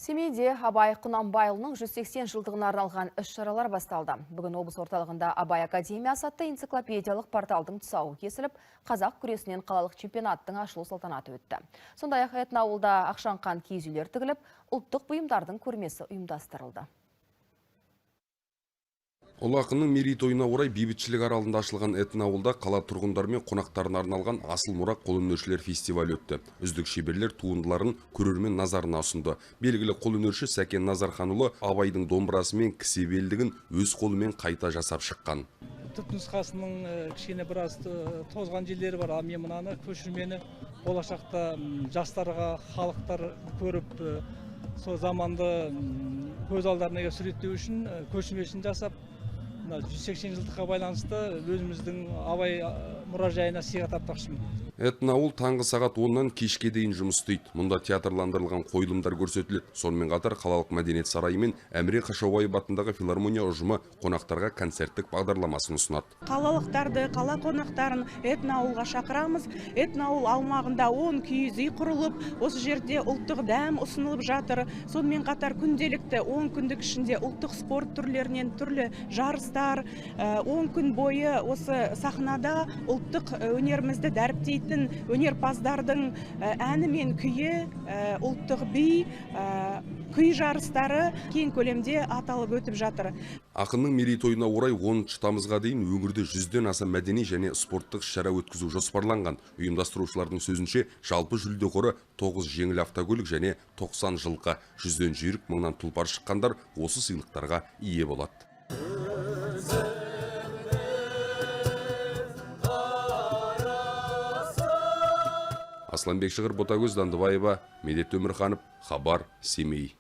Семейде Абай Құнанбайұлының 180 жылдығына арналған іс-шаралар басталды. Бүгін облыс орталығында Абай Академиясы атты энциклопедиялық порталдың тұсауы кесіліп, қазақ күресінен қалалық чемпионаттың ашылу салтанаты өтті. Сондай-ақ этноауылда ақшаңқан киіз үйлер тігіліп, ұлттық бұйымдардың көрмесі ұйымдастырылды. Ұлы ақынның мерейтойына орай бейбітшілік аралында ашылған этноауылда қала тұрғындары мен қонақтарына арналған асыл мұра қолөнершілер фестивалі өтті. Үздік шеберлер туындыларын көрермен назарына ұсынды. Белгілі қолөнерші Сәкен Назарханұлы Абайдың домбырасы мен кісе белдігін өз қолымен қайта жасап шыққан. Түпнұсқасының кішкене біраз тозған жерлері бар. Мен мынаны көшірмені болашақта жастарға, халықтар көріп, сол заманды көз алдарына суреттеу үшін көшірмесін жасап, 180 жылдыққа байланысты өзіміздің Абай мұражайына сыйға тартпақшымын. Этноауыл таңғы сағат 10-нан кешке дейін жұмыс істейді. Мұнда театрландырылған қойылымдар көрсетіледі. Сонымен қатар қалалық мәдениет сарайы мен Әміре Қашаубаев атындағы филармония ұжымы қонақтарға концерттік бағдарламасын ұсынады. Қалалықтарды, қала қонақтарын этноауылға шақырамыз. Этноауыл аумағында 10 киіз үй құрылып, осы жерде ұлттық дәм ұсынылып жатыр. Сонымен қатар күнделікті 10 күндік ішінде ұлттық спорт түрлерінен түрлі жарыстар, 10 күн бойы осы сахнада ұлттық өнерімізді дәріптейтін өнерпаздардың әні мен күйі, ұлттық би, күй жарыстары кең көлемде аталып өтіп жатыр. Ақынның мерейтойына орай 10 тамызға дейін өңірде 100-ден аса мәдени және спорттық шара өткізу жоспарланған. Ұйымдастырушылардың сөзінше, жалпы жүлде қоры 9 жеңіл автокөлік және 90 жылқы, 100-ден жүйрік, 1000-нан тұлпар шыққандар осы сыйлықтарға ие болады. Асланбек Шығыр, Ботагөз Дандыбаева, Медет Өмірханов, Хабар, Семей.